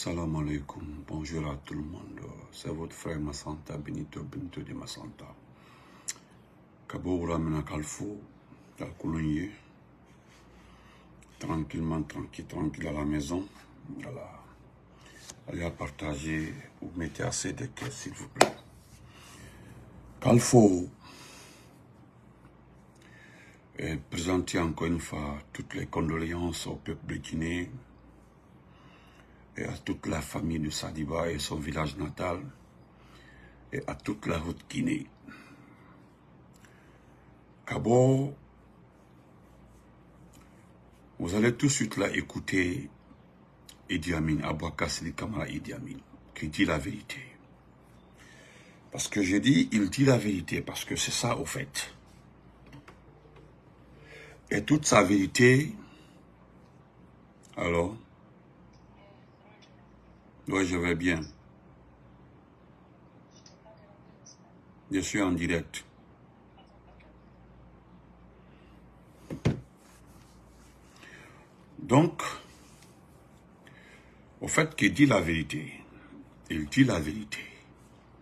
Salam alaikum, bonjour à tout le monde. C'est votre frère Massanta, Benito de Massanta. Kaboura Menakalfo, la Coulonnier. Tranquillement, tranquille à la maison. Voilà. Allez à partager, vous mettez assez de caisses, s'il vous plaît. Kalfo, et présenter encore une fois toutes les condoléances au peuple de Guinée et à toute la famille de Sadiba et son village natal et à toute la route Guinée. Kabo, vous allez tout de suite là écouter Idi Amin, Abouaka Sidi Kamara Idi Amin, qui dit la vérité. Parce que je dis, il dit la vérité, parce que c'est ça au fait. Et toute sa vérité, alors, oui, je vais bien. Je suis en direct. Donc, au fait qu'il dit la vérité, il dit la vérité.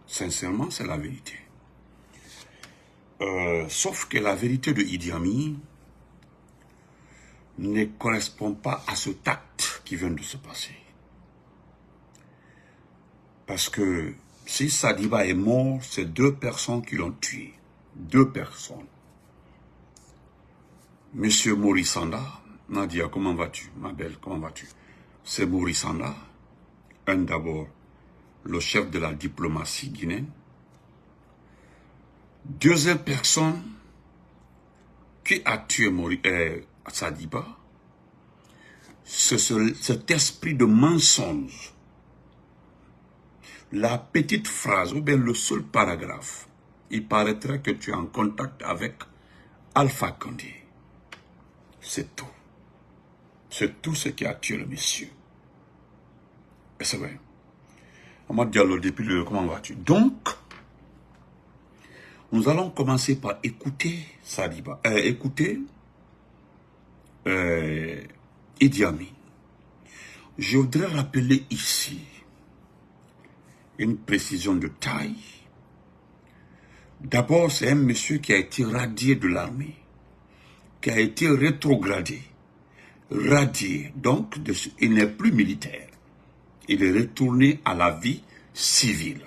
Sincèrement, c'est la vérité. Sauf que la vérité de Idi Amin ne correspond pas à ce acte qui vient de se passer. Parce que si Sadiba est mort, c'est 2 personnes qui l'ont tué. 2 personnes. Monsieur Morissanda, Nadia, comment vas-tu? Ma belle, comment vas-tu? C'est Morissanda, d'abord le chef de la diplomatie guinéenne. 2e personne qui a tué Sadiba, c'est cet esprit de mensonge. La petite phrase, ou bien le seul paragraphe, il paraîtrait que tu es en contact avec Alpha Condé. C'est tout. C'est tout ce qui a tué le monsieur. Et c'est vrai. Amad Diallo, depuis le comment vas-tu? Donc, nous allons commencer par écouter Sadiba, Idi Amin. Je voudrais rappeler ici une précision de taille. D'abord, c'est un monsieur qui a été radié de l'armée, qui a été rétrogradé, radié, donc il n'est plus militaire. Il est retourné à la vie civile.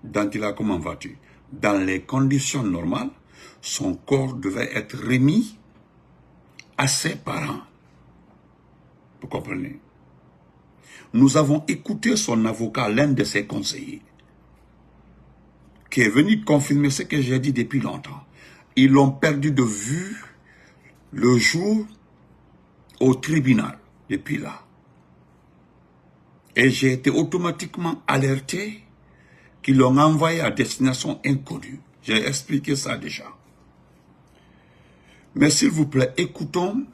Dantila, comment vas-tu? Dans les conditions normales, son corps devait être remis à ses parents. Vous comprenez? Nous avons écouté son avocat, l'un de ses conseillers, qui est venu confirmer ce que j'ai dit depuis longtemps. Ils l'ont perdu de vue le jour au tribunal, depuis là. Et j'ai été automatiquement alerté qu'ils l'ont envoyé à destination inconnue. J'ai expliqué ça déjà. Mais s'il vous plaît, écoutons.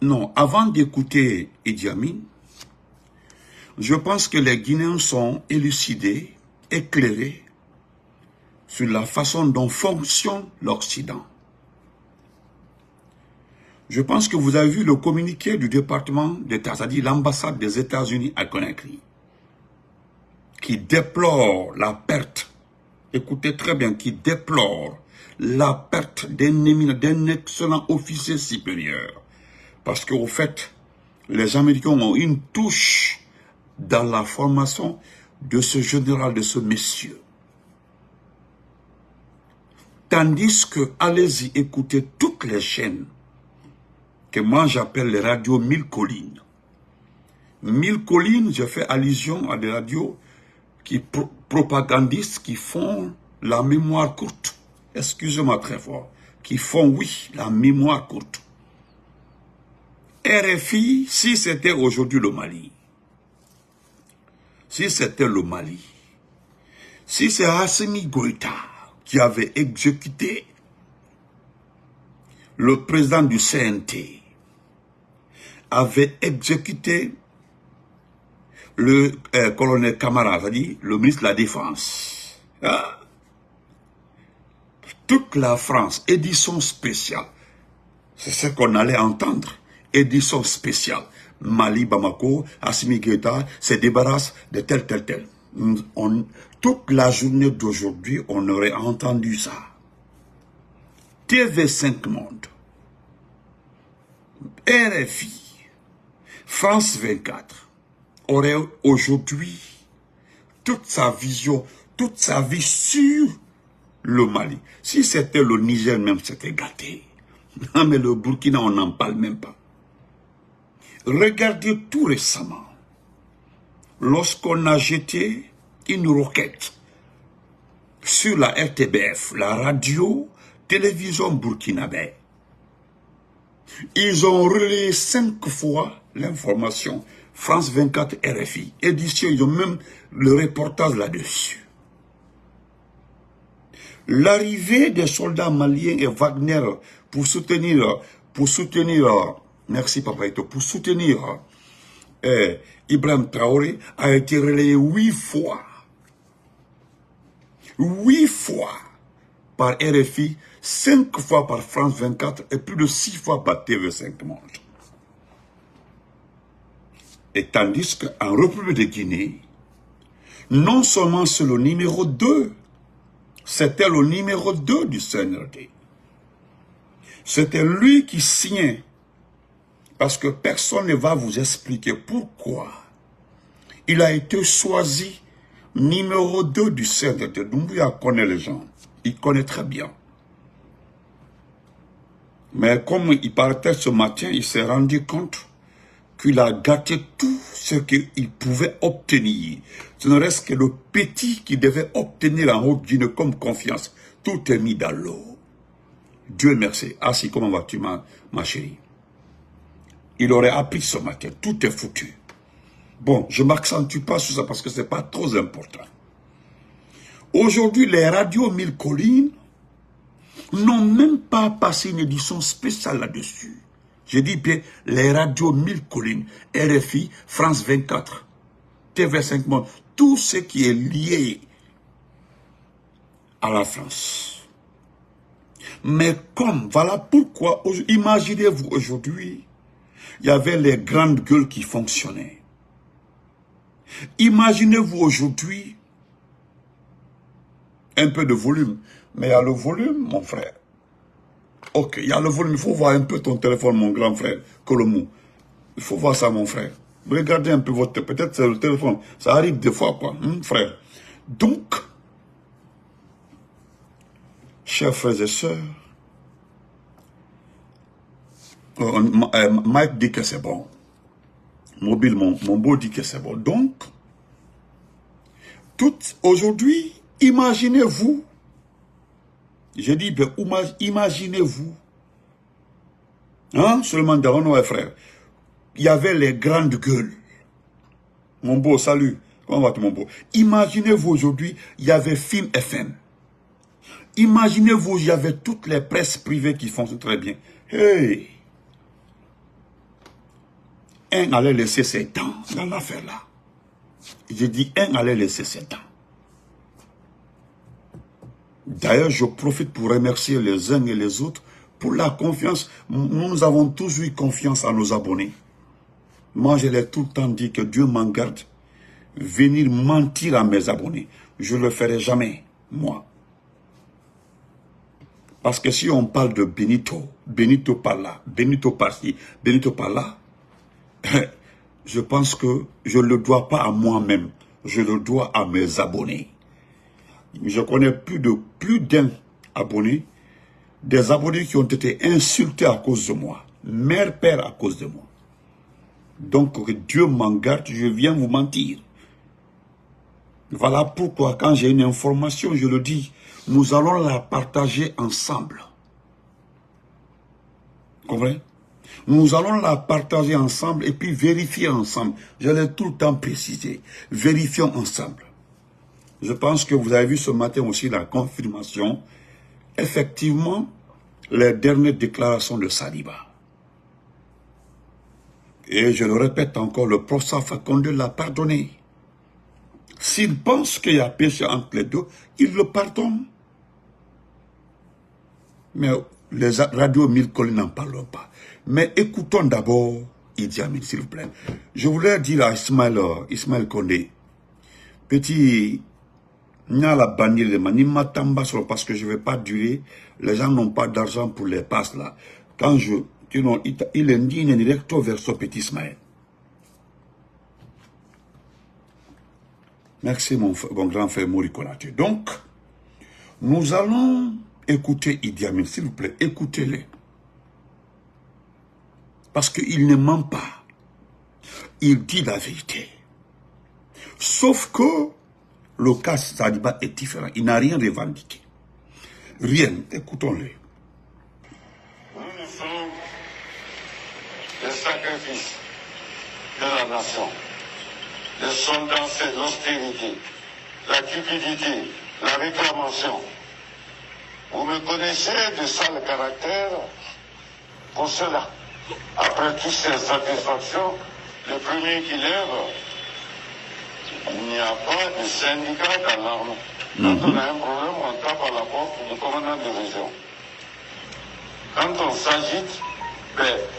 Non, avant d'écouter Idi Amin, je pense que les Guinéens sont élucidés, éclairés sur la façon dont fonctionne l'Occident. Je pense que vous avez vu le communiqué du département d'État, c'est-à-dire l'ambassade des États-Unis à Conakry, qui déplore la perte, écoutez très bien, qui déplore la perte d'un excellent officier supérieur. Parce qu'au fait, les Américains ont une touche dans la formation de ce général, de ce monsieur. Tandis que, allez-y écouter toutes les chaînes que moi j'appelle les radios 1000 collines. 1000 collines, je fais allusion à des radios qui propagandistes qui font la mémoire courte. Excusez-moi très fort. Qui font, oui, la mémoire courte. RFI, si c'était aujourd'hui le Mali, si c'était le Mali, si c'est Assimi Goïta qui avait exécuté le président du CNT, avait exécuté le colonel Camara, c'est-à-dire le ministre de la Défense. Ah. Toute la France, édition spéciale, c'est ce qu'on allait entendre. Édition spéciale. Mali, Bamako, Assimi Goïta se débarrasse de tel. Toute la journée d'aujourd'hui, on aurait entendu ça. TV5 Monde, RFI, France 24 aurait aujourd'hui toute sa vision, toute sa vie sur le Mali. Si c'était le Niger même, c'était gâté. Non, mais le Burkina, on n'en parle même pas. Regardez tout récemment, lorsqu'on a jeté une roquette sur la RTBF, la radio-télévision burkinabé, ils ont relayé 5 fois l'information. France 24, RFI, édition, ils ont même le reportage là-dessus. L'arrivée des soldats maliens et Wagner pour soutenir, merci Papa Ito, pour soutenir Ibrahim Traoré a été relayé 8 fois. 8 fois par RFI, 5 fois par France 24 et plus de 6 fois par TV5 Monde. Et tandis qu'en République de Guinée, non seulement c'est le numéro 2, c'était le numéro 2 du CNRD. C'était lui qui signait. Parce que personne ne va vous expliquer pourquoi il a été choisi numéro 2 du CNRD. Doumbouya connaît les gens. Il connaît très bien. Mais comme il partait ce matin, il s'est rendu compte qu'il a gâté tout ce qu'il pouvait obtenir. Ce ne reste que le petit qu'il devait obtenir en Haute-Guinée comme confiance. Tout est mis dans l'eau. Dieu merci. Assis, comment vas-tu, ma chérie? Il aurait appris ce matin. Tout est foutu. Bon, je ne m'accentue pas sur ça parce que ce n'est pas trop important. Aujourd'hui, les radios 1000 collines n'ont même pas passé une édition spéciale là-dessus. Je dis bien les radios 1000 collines, RFI, France 24, TV5 Monde, tout ce qui est lié à la France. Mais comme, voilà pourquoi, imaginez-vous aujourd'hui, il y avait les grandes gueules qui fonctionnaient. Imaginez-vous aujourd'hui, un peu de volume, mais il y a le volume, mon frère. Ok, il y a le volume, il faut voir un peu ton téléphone, mon grand frère, Colomou. Il faut voir ça, mon frère. Regardez un peu votre, peut-être c'est le téléphone. Ça arrive des fois, quoi, frère. Donc, chers frères et sœurs, Mike dit que c'est bon. Mobile, mon beau dit que c'est bon. Donc, aujourd'hui, imaginez-vous, je dis, ben, imaginez-vous, hein, seulement d'avant, frère, il y avait les grandes gueules. Mon beau, salut. Comment vas-tu, mon beau? Imaginez-vous aujourd'hui, il y avait Film FM. Imaginez-vous, il y avait toutes les presses privées qui fonctionnent très bien. Hey! Un allait laisser ses dents dans l'affaire-là. Je dis, un allait laisser ses dents. D'ailleurs, je profite pour remercier les uns et les autres pour la confiance. Nous avons toujours eu confiance à nos abonnés. Moi, je l'ai tout le temps dit que Dieu m'en garde. Venir mentir à mes abonnés. Je ne le ferai jamais, moi. Parce que si on parle de Benito, Benito par là, Benito par-ci, Benito par-là, je pense que je ne le dois pas à moi-même. Je le dois à mes abonnés. Je connais plus d'un abonné, des abonnés qui ont été insultés à cause de moi. Mère, père à cause de moi. Donc, que Dieu m'en garde, je viens vous mentir. Voilà pourquoi, quand j'ai une information, je le dis, nous allons la partager ensemble. Vous comprenez? Nous allons la partager ensemble et puis vérifier ensemble. Je l'ai tout le temps précisé. Vérifions ensemble. Je pense que vous avez vu ce matin aussi la confirmation. Effectivement, les dernières déclarations de Saliba. Et je le répète encore, le professeur Fakonde l'a pardonné. S'il pense qu'il y a péché entre les deux, il le pardonne. Mais les radios 1000 collines n'en parlent pas. Mais écoutons d'abord Idi Amin, s'il vous plaît. Je voulais dire à Ismaël Condé, petit, n'a la bannière de Mani Matamba parce que je ne vais pas durer. Les gens n'ont pas d'argent pour les passes là. Quand il est indigne directo vers ce petit Ismaël. Merci mon grand frère Mori Konaté. Donc, nous allons écouter Idi Amin, s'il vous plaît, écoutez-les. Parce qu'il ne ment pas. Il dit la vérité. Sauf que le cas Sadiba est différent. Il n'a rien revendiqué. Rien. Écoutons-le. Nous sommes les sacrifices de la nation. Les soldats, c'est l'austérité, la cupidité, la réclamation. Vous me connaissez de ça le caractère. Pour cela, après toutes ces satisfactions, le premier qui lève, il n'y a pas de syndicat dans l'armée. Quand on a un problème, on tape à la porte du commandant de région. Quand on s'agite,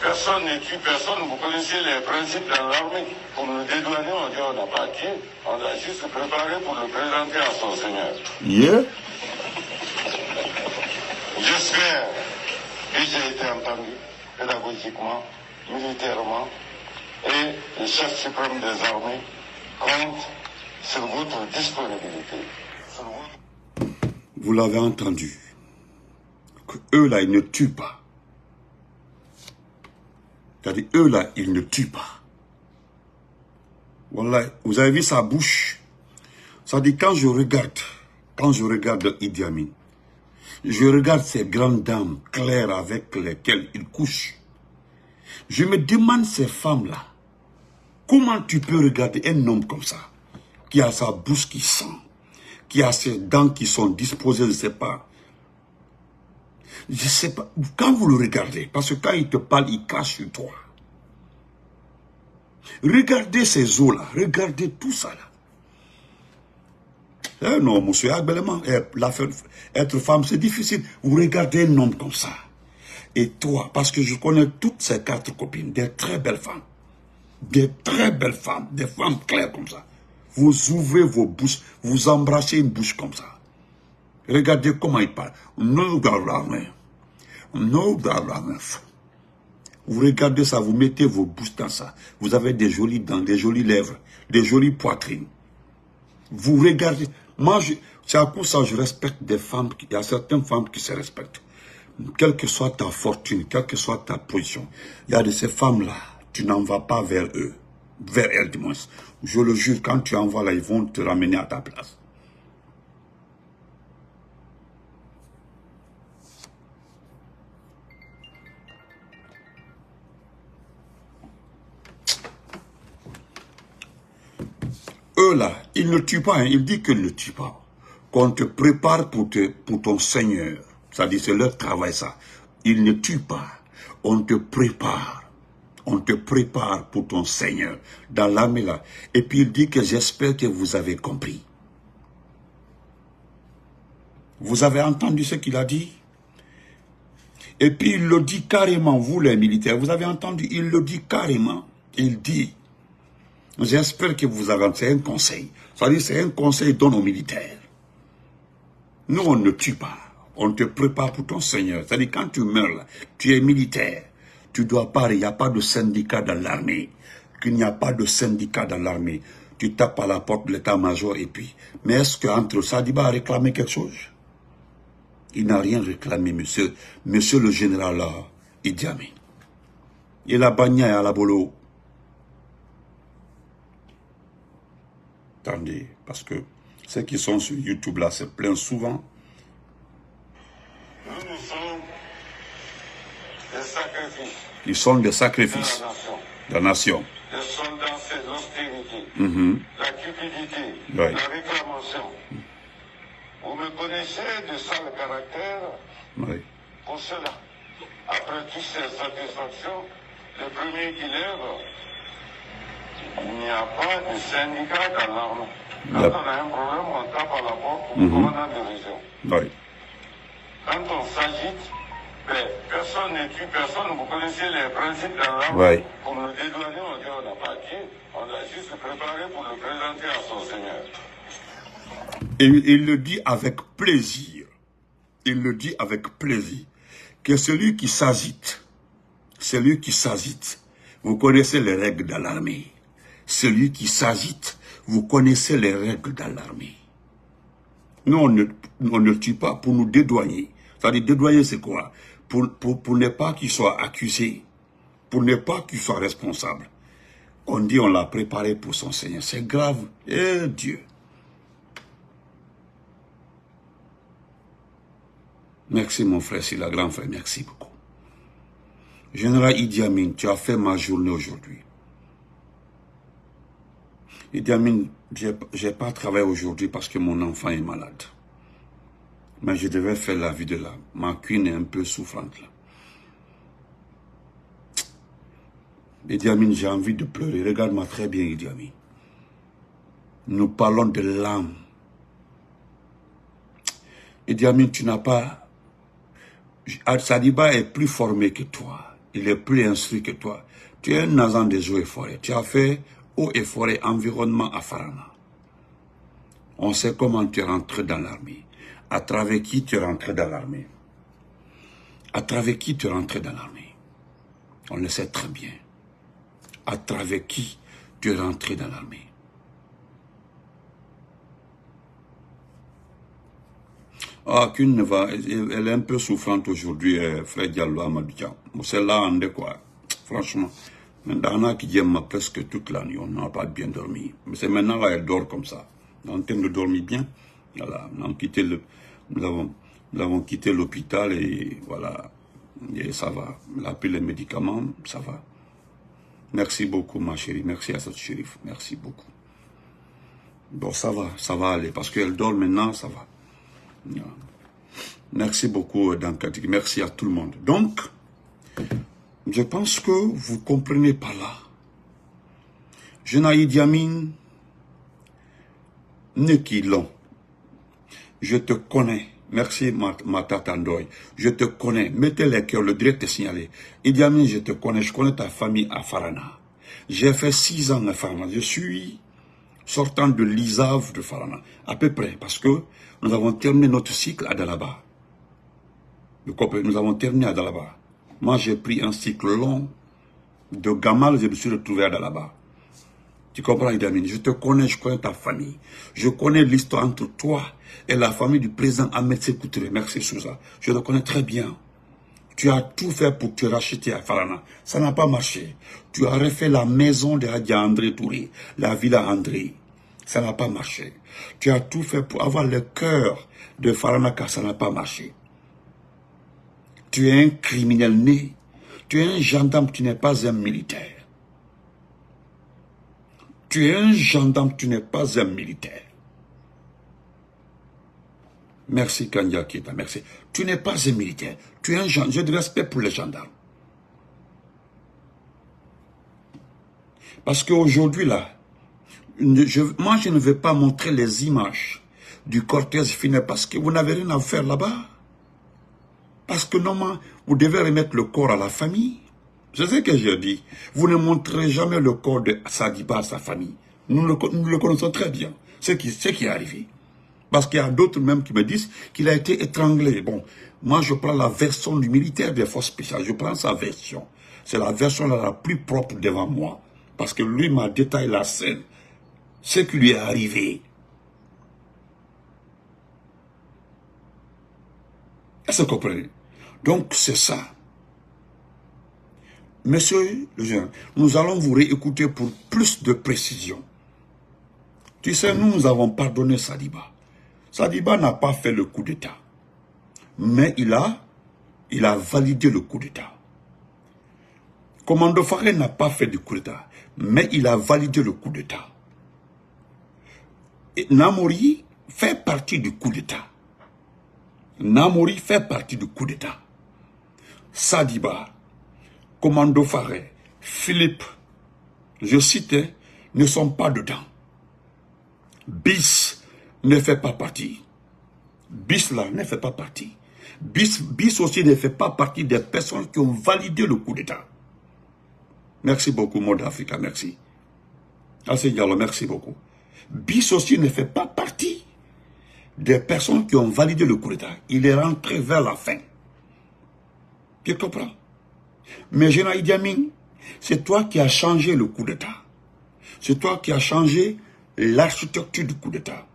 personne ne tue personne. Vous connaissez les principes dans l'armée. Pour nous dédouaner, on dit on n'a pas tué. On a juste préparé pour le présenter à son seigneur. Yeah. J'espère que j'ai été entendu pédagogiquement, militairement, et le chef suprême des armées compte sur votre disponibilité. Vous l'avez entendu. Que eux là, ils ne tuent pas. C'est-à-dire, eux là, ils ne tuent pas. Voilà, vous avez vu sa bouche. Ça dit, quand je regarde Idi Amin, je regarde ces grandes dames claires avec lesquelles il couche. Je me demande ces femmes-là, comment tu peux regarder un homme comme ça, qui a sa bouche qui sent, qui a ses dents qui sont disposées, je ne sais pas. Je ne sais pas, quand vous le regardez, parce que quand il te parle, il crache sur toi. Regardez ces os-là, regardez tout ça là. Eh non, monsieur, être femme, c'est difficile. Vous regardez un homme comme ça. Et toi, parce que je connais toutes ces 4 copines, des très belles femmes. Des très belles femmes, des femmes claires comme ça. Vous ouvrez vos bouches, vous embrassez une bouche comme ça. Regardez comment il parle. No, vous regardez ça, vous mettez vos bouches dans ça. Vous avez des jolies dents, des jolies lèvres, des jolies poitrines. Vous regardez. Moi, c'est à cause ça je respecte des femmes. Il y a certaines femmes qui se respectent. Quelle que soit ta fortune, quelle que soit ta position. Il y a de ces femmes-là, tu n'en vas pas vers eux. Vers elles, du moins. Je le jure, quand tu en vas là, ils vont te ramener à ta place. Eux là, ils ne tuent pas, hein. Il dit qu'ils ne tuent pas. Qu'on te prépare pour ton Seigneur. C'est-à-dire, c'est leur travail ça. Ils ne tuent pas. On te prépare. On te prépare pour ton Seigneur. Dans l'armée là. Et puis il dit que j'espère que vous avez compris. Vous avez entendu ce qu'il a dit? Et puis il le dit carrément, vous les militaires. Vous avez entendu, il le dit carrément. Il dit... J'espère que vous avez... C'est un conseil. C'est-à-dire, c'est un conseil donné aux militaires. Nous, on ne tue pas. On te prépare pour ton Seigneur. C'est-à-dire, quand tu meurs là, tu es militaire. Tu dois pas... Il n'y a pas de syndicat dans l'armée. Qu'il n'y a pas de syndicat dans l'armée. Tu tapes à la porte de l'état-major et puis... Mais est-ce qu'entre Sadiba a réclamé quelque chose? Il n'a rien réclamé, monsieur le général Idi Amin. Il a bagné à la bolo. Attendez, parce que ceux qui sont sur YouTube là se plaignent souvent. Nous sommes des sacrifices. Ils sont des sacrifices de la nation. Les soldats, c'est l'austérité, la cupidité, Ouais. la réclamation. Vous me connaissez de ça le caractère. Oui. Pour cela, après toutes ces satisfactions, le premier qui lève, il n'y a pas de syndicat dans l'armée. Quand on a un problème, on tape à la porte pour le commandant de région. Oui. Quand on s'agite, Mais personne ne tue personne. Vous connaissez les principes dans l'arme. Ouais. Pour le dédouaner, on dit on n'a pas tué. On a juste préparé pour le présenter à son Seigneur. Et il le dit avec plaisir. Il le dit avec plaisir. Que celui qui s'agite, vous connaissez les règles de l'armée. Celui qui s'agite, vous connaissez les règles de l'armée. Nous, on ne tue pas pour nous dédouaner. C'est-à-dire, dédouaner, c'est quoi? Pour ne pas qu'il soit accusé, pour ne pas qu'il soit responsable. On dit on l'a préparé pour son Seigneur. C'est grave. Eh Dieu. Merci mon frère, c'est la grand frère. Merci beaucoup. Général Idi Amin, tu as fait ma journée aujourd'hui. Idi Amin, je n'ai pas travaillé aujourd'hui parce que mon enfant est malade. Mais je devais faire la vie de là. Ma cuine est un peu souffrante là. Idi Amin, j'ai envie de pleurer. Regarde-moi très bien, Idi Amin. Nous parlons de l'âme. Idi Amin, tu n'as pas... Sadiba est plus formé que toi. Il est plus instruit que toi. Tu es un agent des eaux et forêts. Tu as fait eaux et forêts, environnement à Farana. On sait comment tu es rentré dans l'armée. À travers qui tu es rentré dans l'armée. À travers qui tu es rentré dans l'armée. On le sait très bien. À travers qui tu es rentré dans l'armée. Ah, qu'une va, elle est un peu souffrante aujourd'hui, frère Diallo Amadouja. Celle-là, on est quoi? Franchement, maintenant qui aime presque toute la nuit, on n'a pas bien dormi. Mais c'est maintenant là, elle dort comme ça. En termes de dormir bien, voilà, nous avons quitté l'hôpital et voilà, et ça va. Elle a pris les médicaments, ça va. Merci beaucoup, ma chérie. Merci à cette chérif. Merci beaucoup. Bon, ça va aller. Parce qu'elle dort maintenant, ça va. Merci beaucoup, Dankatik. Merci à tout le monde. Donc, je pense que vous comprenez par là. Jeune Idi Amin, Nekilon, je te connais. Merci, Mata Tandoy. Je te connais. Mettez les cœurs, le direct est signalé. Idi Amin, je te connais. Je connais ta famille à Farana. J'ai fait 6 ans à Farana. Je suis sortant de l'ISAV de Farana. À peu près, parce que nous avons terminé notre cycle à Dalaba. Nous avons terminé à Dalaba. Moi, j'ai pris un cycle long de Gamal, je me suis retrouvé à Dalaba. Tu comprends, Idi Amin? Je te connais, je connais ta famille. Je connais l'histoire entre toi et la famille du président Ahmed Sékou Touré. Merci, Souza. Je le connais très bien. Tu as tout fait pour te racheter à Farana. Ça n'a pas marché. Tu as refait la maison de Hadja André Touré, la villa André. Ça n'a pas marché. Tu as tout fait pour avoir le cœur de Farana, car ça n'a pas marché. Tu es un criminel né. Tu es un gendarme, tu n'es pas un militaire. Tu es un gendarme, tu n'es pas un militaire. Merci Kanya Kita, merci. Tu n'es pas un militaire. Tu es un gendarme. J'ai du respect pour les gendarmes. Parce qu'aujourd'hui, là, moi, je ne vais pas montrer les images du cortège funèbre parce que vous n'avez rien à faire là-bas. Parce que normalement, vous devez remettre le corps à la famille. C'est ce que je dis. Vous ne montrerez jamais le corps de Sadiba à sa famille. Nous le connaissons très bien. Ce qui est arrivé. Parce qu'il y a d'autres même qui me disent qu'il a été étranglé. Bon, moi je prends la version du militaire des forces spéciales. Je prends sa version. C'est la version la plus propre devant moi. Parce que lui m'a détaillé la scène. Ce qui lui est arrivé. Est-ce que vous comprenez? Donc c'est ça. Monsieur le général, nous allons vous réécouter pour plus de précision. Tu sais, nous avons pardonné Sadiba. Sadiba n'a pas fait le coup d'État. Mais il a validé le coup d'État. Commando Faré n'a pas fait du coup d'État. Mais il a validé le coup d'État. Namori fait partie du coup d'État. Namori fait partie du coup d'État. Sadiba, Commando Faré, Philippe, je cite, ne sont pas dedans. Bis ne fait pas partie. Bis là ne fait pas partie. BIS aussi ne fait pas partie des personnes qui ont validé le coup d'État. Merci beaucoup, Mode Africa, merci. Assez Diallo, merci beaucoup. BIS aussi ne fait pas partie des personnes qui ont validé le coup d'État. Il est rentré vers la fin. Tu comprends? Mais Général Idi Amin, c'est toi qui as changé le coup d'État. C'est toi qui as changé l'architecture du coup d'État.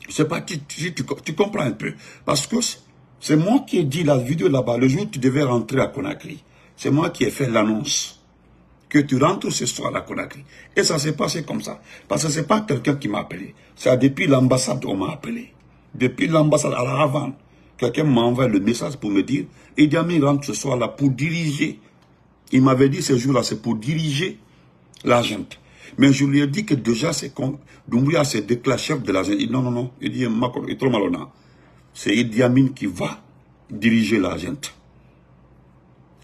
C'est pas tu comprends un peu. Parce que c'est moi qui ai dit la vidéo là-bas, le jour où tu devais rentrer à Conakry. C'est moi qui ai fait l'annonce que tu rentres ce soir à Conakry. Et ça s'est passé comme ça. Parce que c'est pas quelqu'un qui m'a appelé. C'est depuis l'ambassade qu'on m'a appelé. Depuis l'ambassade à la Havane, quelqu'un m'a envoyé le message pour me dire Idi Amin rentre ce soir là pour diriger. Il m'avait dit ce jour-là, c'est pour diriger la junte. Mais je lui ai dit que déjà, c'est quand Doumbouya s'est déclaré chef de la junte. Il dit non. Il dit, il est trop malhonnête. C'est Idi Amin qui va diriger la junte.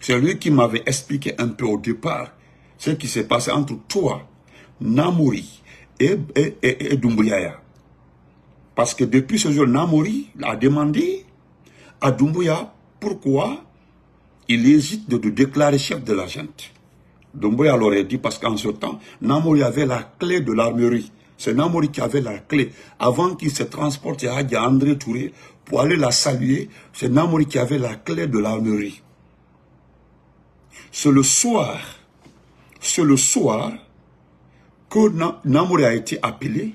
C'est lui qui m'avait expliqué un peu au départ ce qui s'est passé entre toi, Namori et Doumbouya. Parce que depuis ce jour, Namori a demandé à Doumbouya pourquoi il hésite de déclarer chef de la junte. Doumbouya l'aurait dit parce qu'en ce temps, Namori avait la clé de l'armerie. C'est Namori qui avait la clé. Avant qu'il se transporte à André Touré pour aller la saluer, c'est Namori qui avait la clé de l'armerie. C'est le soir que Namori a été appelé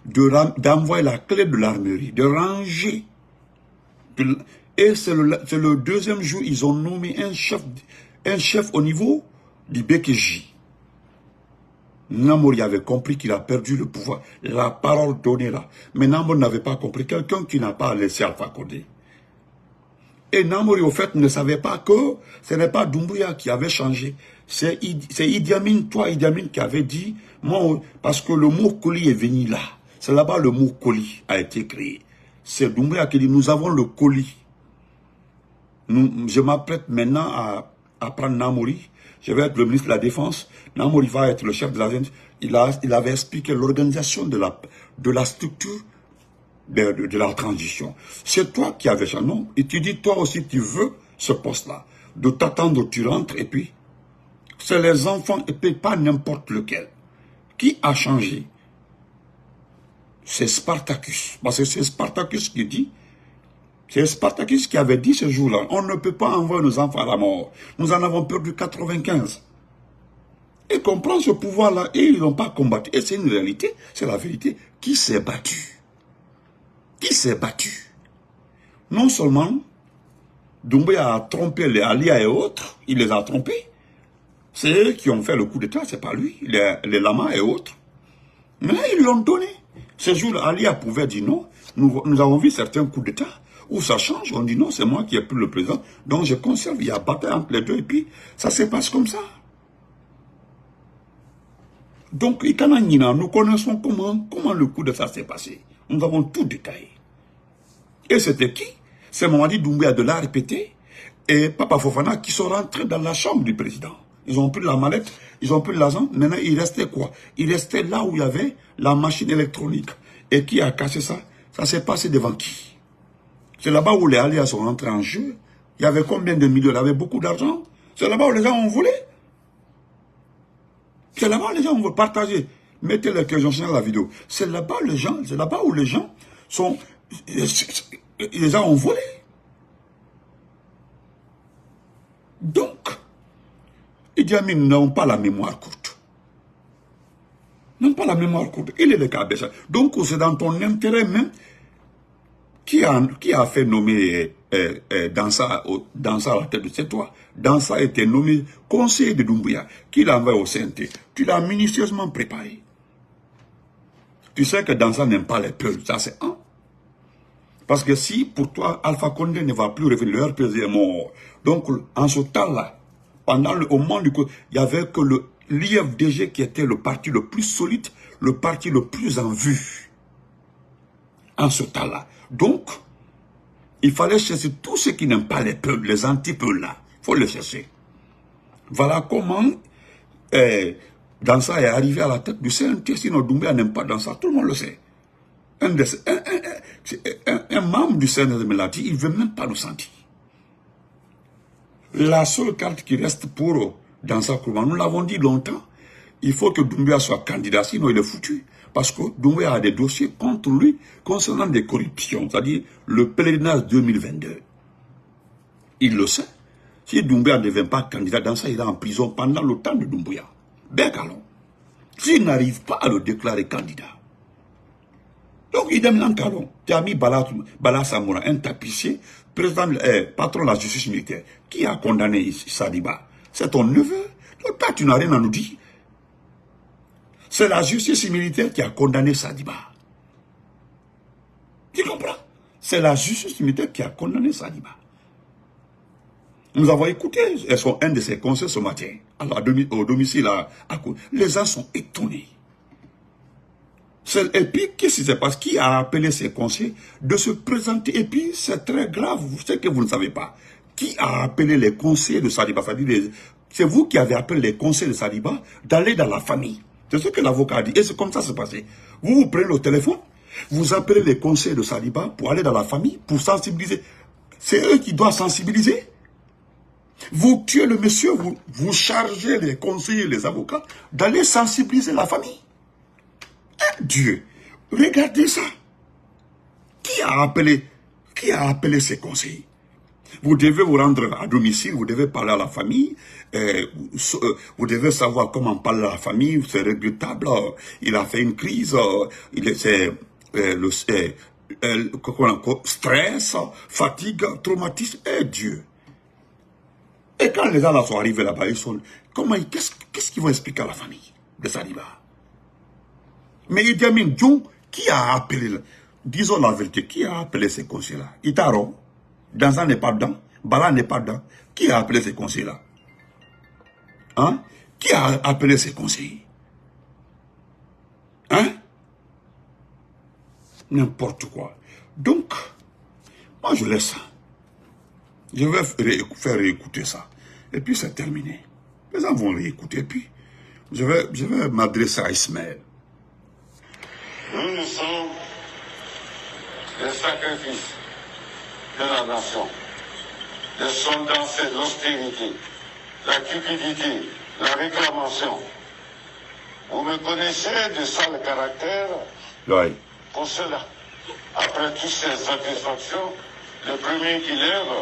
d'envoyer la clé de l'armerie, de ranger. Et c'est le deuxième jour, ils ont nommé un chef au niveau du BKJ. Namori avait compris qu'il a perdu le pouvoir, la parole donnée là. Mais Namori n'avait pas compris, quelqu'un qui n'a pas laissé Alpha Condé. Et Namori, au fait, ne savait pas que ce n'est pas Doumbouya qui avait changé. C'est Idi Amin, Idi Amin, qui avait dit, moi, parce que le mot colis est venu là. C'est là-bas le mot colis a été créé. C'est Doumbouya qui dit, nous avons le colis. Je m'apprête maintenant à prendre Namori. Je vais être le ministre de la Défense. Namori va être le chef de la junte. Il avait expliqué l'organisation de la structure de la transition. C'est toi qui avais ça, non? Et tu dis, toi aussi, tu veux ce poste-là. De t'attendre, tu rentres, et puis, c'est les enfants, et puis pas n'importe lequel. Qui a changé? C'est Spartacus. Parce que c'est Spartacus qui dit, c'est Spartacus qui avait dit ce jour-là, on ne peut pas envoyer nos enfants à la mort. Nous en avons perdu 95. Et qu'on prend ce pouvoir-là, et ils n'ont pas combattu. Et c'est une réalité, c'est la vérité. Qui s'est battu? Qui s'est battu? Non seulement Doumbouya a trompé les Alia et autres, il les a trompés. C'est eux qui ont fait le coup d'État, c'est pas lui, les Lamas et autres. Mais là, ils l'ont donné. Ce jour-là, Alia pouvait dire non. Nous avons vu certains coups d'État où ça change. On dit non, c'est moi qui ai pris le président. Donc je conserve, il y a bataille entre les deux et puis ça se passe comme ça. Donc, nous connaissons comment le coup d'État s'est passé. Nous avons tout détaillé. Et c'était qui? C'est Mamadi Doumbouya de l'a répété et Papa Fofana qui sont rentrés dans la chambre du président. Ils ont pris la mallette, ils ont pris l'argent. Maintenant, il restait quoi? Il restait là où il y avait la machine électronique. Et qui a cassé ça? Ça s'est passé devant qui? C'est là-bas où les Alias sont rentrés en jeu. Il y avait combien de millions? Il y avait beaucoup d'argent. C'est là-bas où les gens ont volé. C'est là-bas où les gens ont partagé. Mettez les questions sur la vidéo. C'est là-bas où les gens sont... Les gens ont volé. Donc, Idi Amin n'ont pas la mémoire courte. N'ont pas la mémoire courte. Il est le cas de ça. Donc, c'est dans ton intérêt même qui a fait nommer Dansa à la tête de c'est toi. Dansa a été nommé conseiller de Doumbouya, qui l'a envoyé au CNT. Tu l'as minutieusement préparé. Tu sais que Dansa n'aime pas les peuples. Ça, c'est un. Parce que si, pour toi, Alpha Condé ne va plus revenir, leur président est mort. Donc, en ce temps-là, au moment du coup, il n'y avait que l'IFDG qui était le parti le plus solide, le parti le plus en vue. En ce temps-là. Donc, il fallait chercher tous ceux qui n'aiment pas les peuples, les anti-peuples là. Il faut les chercher. Voilà comment Dansa est arrivé à la tête du CNT. Sinon, Doumbouya n'aime pas Dansa. Tout le monde le sait. Un membre du CNRD me l'a dit, il ne veut même pas nous sentir. La seule carte qui reste pour Dansa Kourouma, nous l'avons dit longtemps, il faut que Doumbouya soit candidat, sinon il est foutu. Parce que Doumbouya a des dossiers contre lui concernant des corruptions, c'est-à-dire le pèlerinage 2022. Il le sait. Si Doumbouya ne devient pas candidat, Dansa ira en prison pendant le temps de Doumbouya. Bergalon. S'il n'arrive pas à le déclarer candidat. Donc, idem Nankalon, tu as mis Bala Samoura, un tapissier, patron de la justice militaire, qui a condamné Sadiba. C'est ton neveu. Donc, toi, tu n'as rien à nous dire. C'est la justice militaire qui a condamné Sadiba. Tu comprends? C'est la justice militaire qui a condamné Sadiba. Nous avons écouté un de ses conseils ce matin, au domicile à Kou. Les gens sont étonnés. Et puis, qu'est-ce qui se passe? Qui a appelé ses conseillers de se présenter? Et puis, c'est très grave, c'est que vous ne savez pas. Qui a appelé les conseillers de Sadiba? C'est vous qui avez appelé les conseillers de Sadiba d'aller dans la famille. C'est ce que l'avocat a dit. Et c'est comme ça que c'est passé. Vous prenez le téléphone, vous appelez les conseillers de Sadiba pour aller dans la famille, pour sensibiliser. C'est eux qui doivent sensibiliser. Vous tuez le monsieur, vous chargez les conseillers, les avocats, d'aller sensibiliser la famille. Dieu, regardez ça. Qui a appelé ces conseillers? Vous devez vous rendre à domicile, vous devez parler à la famille, vous devez savoir comment parler à la famille, c'est regrettable, il a fait une crise, stress, fatigue, traumatisme, et Dieu. Et quand les gens là sont arrivés là-bas, qu'est-ce qu'ils vont expliquer à la famille de Sadiba? Mais Idi Amin Diouf, qui a appelé, disons la vérité, qui a appelé ces conseillers-là? Itaro, Danza n'est pas dedans, Bala n'est pas dedans. Qui a appelé ces conseillers-là? Hein? Qui a appelé ces conseillers? Hein? N'importe quoi. Donc, moi je laisse ça. Je vais faire réécouter ça. Et puis c'est terminé. Les gens vont réécouter. Et puis, je vais m'adresser à Ismaël. Nous sommes les sacrifices de la nation. Les soldats, c'est l'austérité, la cupidité, la réclamation. Vous me connaissez de ça le caractère. Oui. Pour cela, après toutes ces satisfactions, le premier qui lève,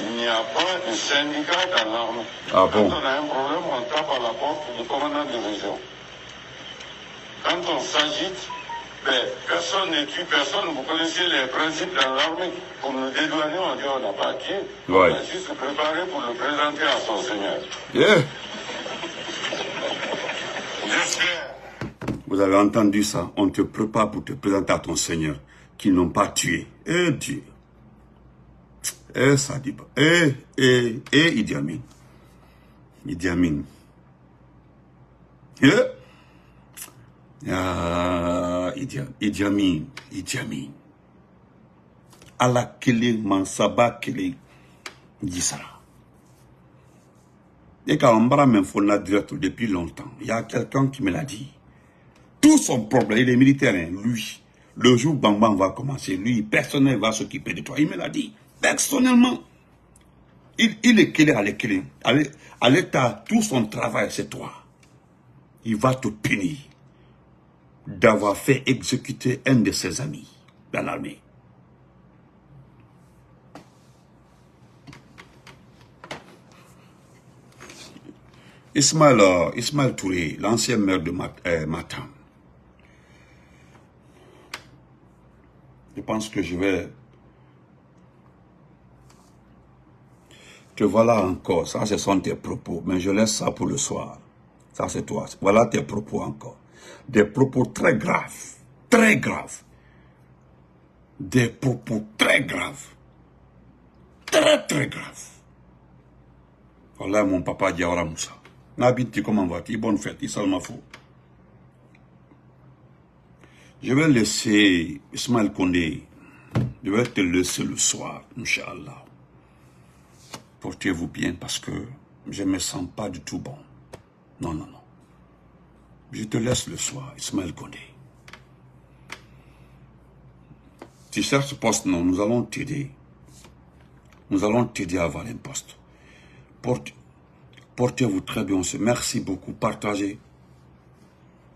il n'y a pas de syndicat dans l'armée. Ah bon? Quand on a un problème, on tape à la porte du commandant de région. Quand on s'agite, personne ne tue personne. Vous connaissez les principes dans l'armée. Pour nous dédouaner, on dit on n'a pas tué. On a juste se préparer pour le présenter à son Seigneur. Yeah. J'espère. Vous avez entendu ça? On te prépare pour te présenter à ton Seigneur, qui n'ont pas tué. Eh Dieu. Eh Sadiba. Idi Amin. Idi Amin. Idi Amin. Ala kele mansaba kele gisara. Et quand on m'a m'informé direct depuis longtemps, il y a quelqu'un qui me l'a dit. Tout son problème, il est militaire, hein, lui. Le jour où Bambam va commencer, lui, personnel va s'occuper de toi. Il me l'a dit, personnellement. Il est kélé à l'éclé. À l'état, tout son travail, c'est toi. Il va te punir d'avoir fait exécuter un de ses amis dans l'armée. Ismaël Touré, l'ancien maire de Matam. Je pense que je vais... Te voilà encore, ça ce sont tes propos, mais je laisse ça pour le soir. Ça c'est toi, voilà tes propos encore. Des propos très graves, très graves. Des propos très graves. Très très graves. Voilà mon papa Diawara Moussa. Nabiti, comment vas-tu? Bonne fête, Issa Mafou. Je vais laisser Ismaël Kondé. Je vais te laisser le soir, Inch'Allah. Portez-vous bien parce que je ne me sens pas du tout bon. Non, non, non. Je te laisse le soir, Ismaël Kondé. Tu cherches poste, non, nous allons t'aider. Nous allons t'aider à avoir un poste. Portez-vous très bien. Merci beaucoup. Partagez.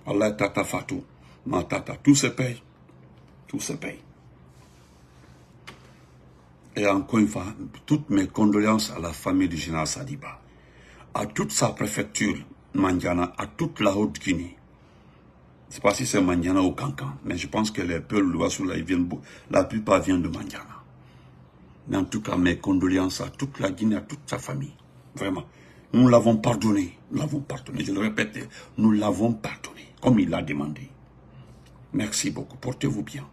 Allah tata Fatou. Ma tata. Tout se paye. Tout se paye. Et encore une fois, toutes mes condoléances à la famille du général Sadiba. À toute sa préfecture, Mandiana, à toute la Haute-Guinée. Je ne sais pas si c'est Mandiana ou Kankan, mais je pense que les peuples, la plupart viennent de Mandiana. Mais en tout cas, mes condoléances à toute la Guinée, à toute sa famille. Vraiment. Nous l'avons pardonné. Nous l'avons pardonné. Je le répète, nous l'avons pardonné, comme il l'a demandé. Merci beaucoup. Portez-vous bien.